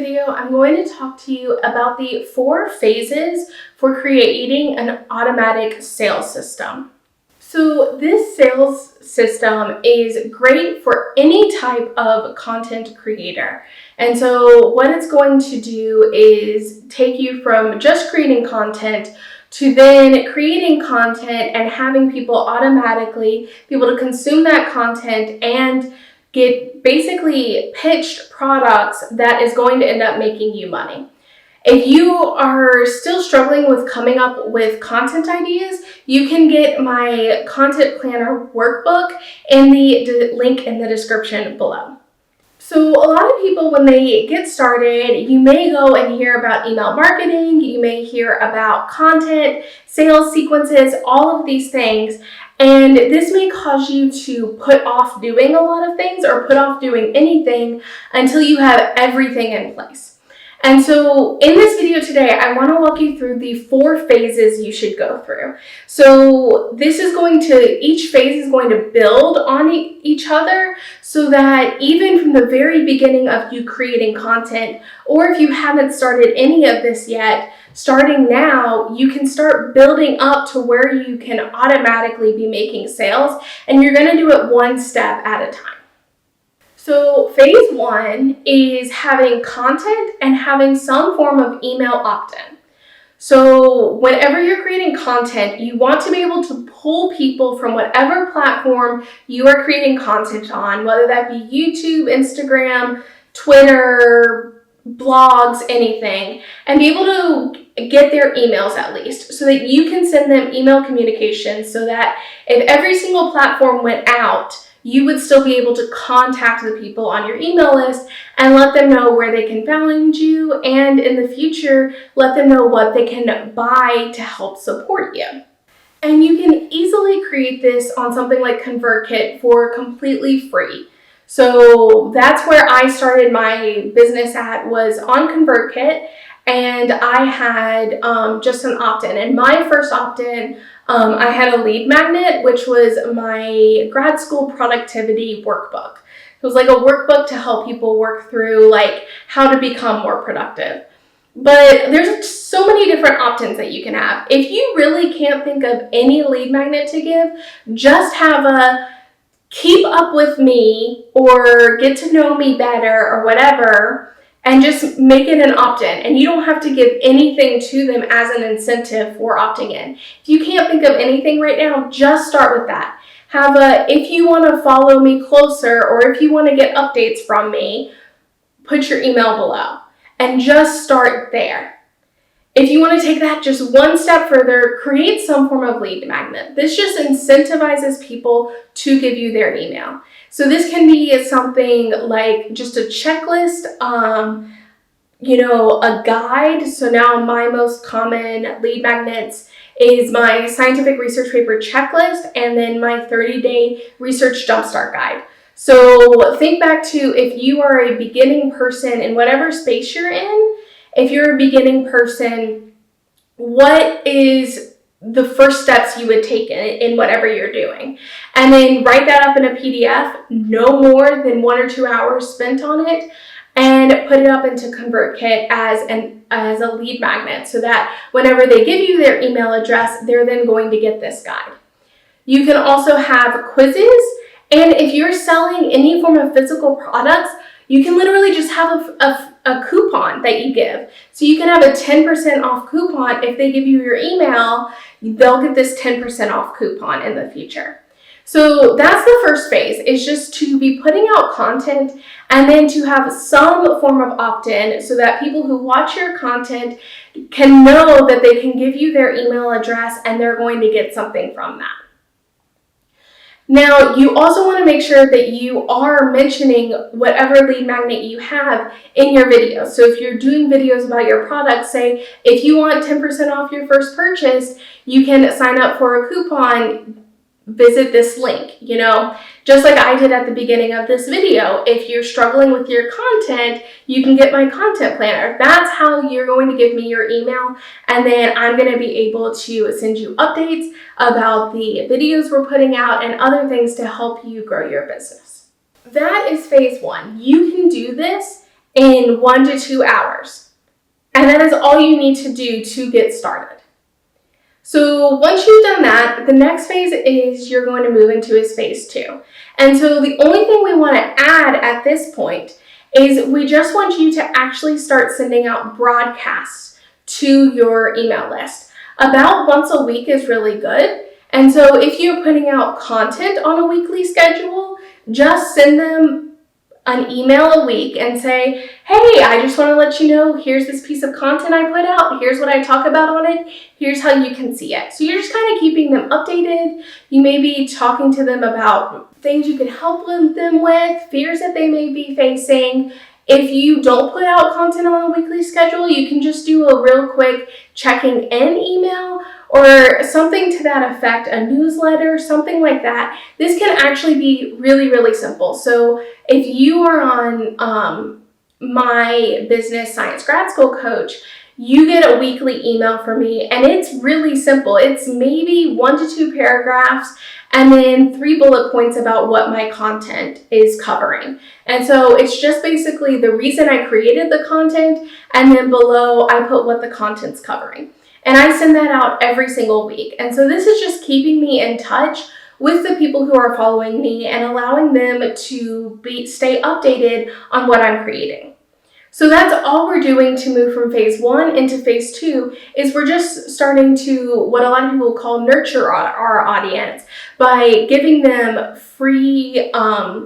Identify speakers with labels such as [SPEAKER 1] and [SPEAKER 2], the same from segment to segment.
[SPEAKER 1] video, I'm going to talk to you about the 4 phases for creating an automatic sales system. So this sales system is great for any type of content creator. And so what it's going to do is take you from just creating content to then creating content and having people automatically be able to consume that content and get basically pitched products that is going to end up making you money. If you are still struggling with coming up with content ideas, you can get my content planner workbook in the link in the description below. So a lot of people, when they get started, you may go and hear about email marketing, you may hear about content, sales sequences, all of these things. And this may cause you to put off doing a lot of things or put off doing anything until you have everything in place. And so in this video today, I want to walk you through the 4 phases you should go through. So each phase is going to build on each other so that even from the very beginning of you creating content, or if you haven't started any of this yet, starting now, you can start building up to where you can automatically be making sales, and you're going to do it one step at a time. So phase 1 is having content and having some form of email opt-in. So whenever you're creating content, you want to be able to pull people from whatever platform you are creating content on, whether that be YouTube, Instagram, Twitter, blogs, anything, and be able to get their emails at least so that you can send them email communications so that if every single platform went out, you would still be able to contact the people on your email list and let them know where they can find you, and in the future, let them know what they can buy to help support you. And you can easily create this on something like ConvertKit for completely free. So that's where I started my business at, was on ConvertKit, and I had just an opt-in. And my first opt-in, I had a lead magnet, which was my grad school productivity workbook. It was like a workbook to help people work through like how to become more productive. But there's so many different opt-ins that you can have. If you really can't think of any lead magnet to give, just have a keep up with me or get to know me better or whatever, and just make it an opt-in. And you don't have to give anything to them as an incentive for opting in. If you can't think of anything right now, just start with that. If you want to follow me closer or if you want to get updates from me, put your email below and just start there. If you want to take that just one step further, create some form of lead magnet. This just incentivizes people to give you their email. So this can be something like just a checklist, a guide. So now my most common lead magnets is my scientific research paper checklist and then my 30-day research jumpstart guide. So think back to if you are a beginning person in whatever space you're in. If you're a beginning person, what is the first steps you would take in whatever you're doing? And then write that up in a PDF, no more than 1 or 2 hours spent on it, and put it up into ConvertKit as a lead magnet so that whenever they give you their email address, they're then going to get this guide. You can also have quizzes, and if you're selling any form of physical products, you can literally just have a coupon that you give. So you can have a 10% off coupon. If they give you your email, they'll get this 10% off coupon in the future. So that's the first phase, is just to be putting out content and then to have some form of opt-in so that people who watch your content can know that they can give you their email address and they're going to get something from that. Now, you also want to make sure that you are mentioning whatever lead magnet you have in your videos. So if you're doing videos about your product, say if you want 10% off your first purchase, you can sign up for a coupon, visit this link, just like I did at the beginning of this video. If you're struggling with your content, you can get my content planner. That's how you're going to give me your email, and then I'm going to be able to send you updates about the videos we're putting out and other things to help you grow your business. That is phase 1. You can do this in 1 to 2 hours. And that is all you need to do to get started. So once you've done that, the next phase is you're going to move into is phase 2. And so the only thing we want to add at this point is we just want you to actually start sending out broadcasts to your email list. About once a week is really good. And so if you're putting out content on a weekly schedule, just send them an email a week and say, hey, I just want to let you know, here's this piece of content I put out. Here's what I talk about on it. Here's how you can see it. So you're just kind of keeping them updated. You may be talking to them about things you can help them with, fears that they may be facing. If you don't put out content on a weekly schedule, you can just do a real quick checking in email or something to that effect, a newsletter, something like that. This can actually be really, really simple. So if you are on my Business Science Grad School Coach, you get a weekly email from me, and it's really simple. It's maybe 1 to 2 paragraphs and then 3 bullet points about what my content is covering. And so it's just basically the reason I created the content, and then below I put what the content's covering. And I send that out every single week. And so this is just keeping me in touch with the people who are following me and allowing them to stay updated on what I'm creating. So that's all we're doing to move from phase 1 into phase 2 is we're just starting to what a lot of people call nurture our audience by giving them free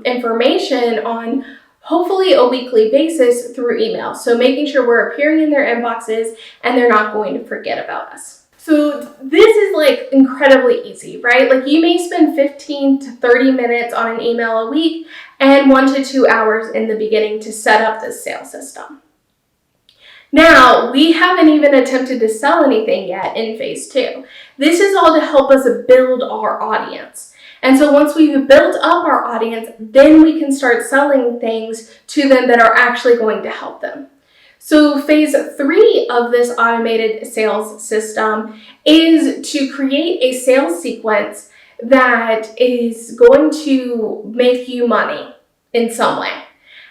[SPEAKER 1] information on hopefully a weekly basis through email. So making sure we're appearing in their inboxes and they're not going to forget about us. So this is like incredibly easy, right? Like you may spend 15 to 30 minutes on an email a week and 1 to 2 hours in the beginning to set up this sales system. Now, we haven't even attempted to sell anything yet in phase 2. This is all to help us build our audience. And so once we've built up our audience, then we can start selling things to them that are actually going to help them. So phase 3 of this automated sales system is to create a sales sequence that is going to make you money in some way.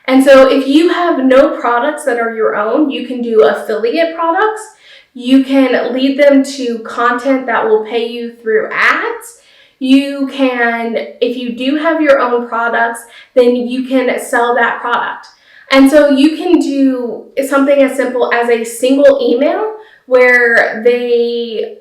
[SPEAKER 1] And so if you have no products that are your own, you can do affiliate products. You can lead them to content that will pay you through ads. You can, if you do have your own products, then you can sell that product. And so you can do something as simple as a single email where they,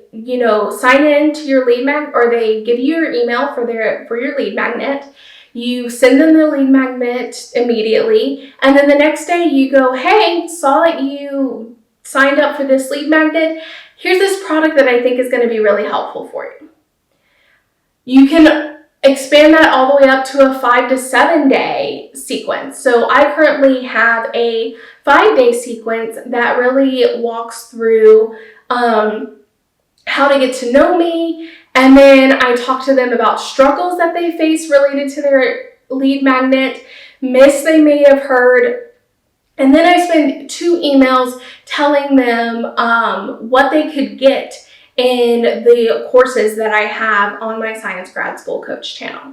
[SPEAKER 1] sign in to your lead magnet, or they give you your email for your lead magnet. You send them the lead magnet immediately, and then the next day you go, hey, saw that you signed up for this lead magnet. Here's this product that I think is going to be really helpful for you. You can expand that all the way up to a 5 to 7 day sequence. So I currently have a 5-day sequence that really walks through how to get to know me. And then I talk to them about struggles that they face related to their lead magnet, myths they may have heard. And then I spend 2 emails telling them what they could get in the courses that I have on my Science Grad School Coach channel.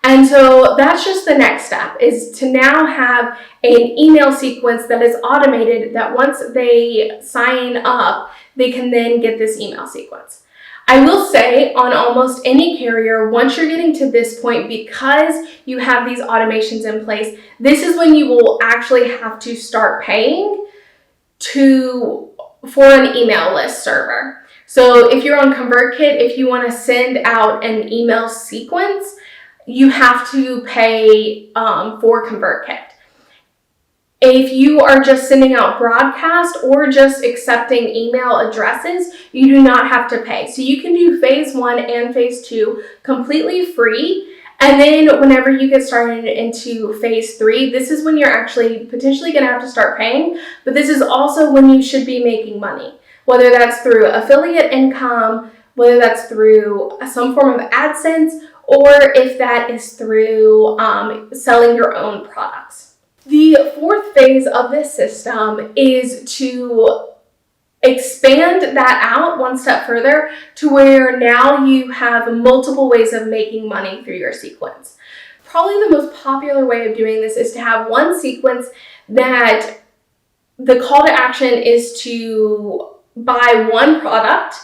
[SPEAKER 1] And so that's just the next step, is to now have an email sequence that is automated, that once they sign up, they can then get this email sequence. I will say on almost any carrier, once you're getting to this point, because you have these automations in place, this is when you will actually have to start paying for an email list server. So if you're on ConvertKit, if you want to send out an email sequence, you have to pay for ConvertKit. If you are just sending out broadcast or just accepting email addresses, you do not have to pay. So you can do phase 1 and phase 2 completely free. And then whenever you get started into phase 3, this is when you're actually potentially going to have to start paying. But this is also when you should be making money, whether that's through affiliate income, whether that's through some form of AdSense, or if that is through selling your own products. The 4th phase of this system is to expand that out one step further to where now you have multiple ways of making money through your sequence. Probably the most popular way of doing this is to have one sequence that the call to action is to buy one product,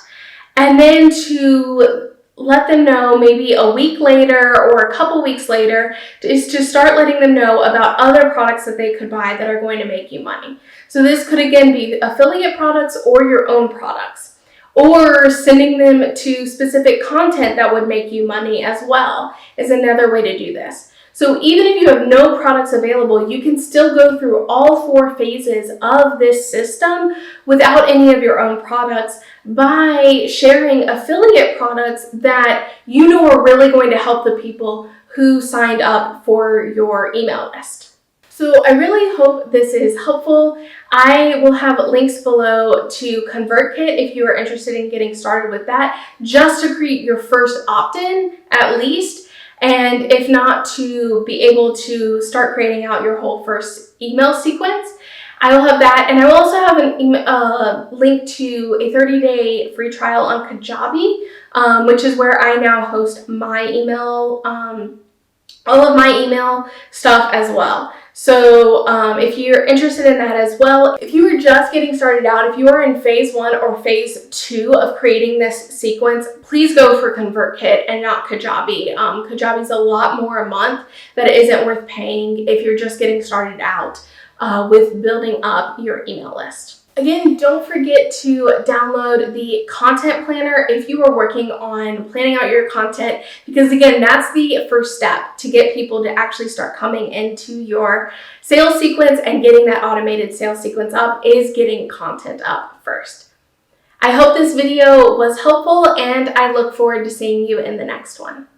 [SPEAKER 1] and then to let them know maybe a week later or a couple weeks later is to start letting them know about other products that they could buy that are going to make you money. So this could again be affiliate products or your own products, or sending them to specific content that would make you money as well is another way to do this. So even if you have no products available, you can still go through all 4 phases of this system without any of your own products by sharing affiliate products that you know are really going to help the people who signed up for your email list. So I really hope this is helpful. I will have links below to ConvertKit if you are interested in getting started with that, just to create your first opt-in at least. And if not, to be able to start creating out your whole first email sequence. I will have that, and I will also have a link to a 30-day free trial on Kajabi, which is where I now host my email, all of my email stuff as well. So if you're interested in that as well, if you are just getting started out, if you are in phase 1 or phase 2 of creating this sequence, please go for ConvertKit and not Kajabi. Kajabi is a lot more a month that isn't worth paying if you're just getting started out with building up your email list. Again, don't forget to download the content planner if you are working on planning out your content, because again, that's the first step to get people to actually start coming into your sales sequence, and getting that automated sales sequence up is getting content up first. I hope this video was helpful, and I look forward to seeing you in the next one.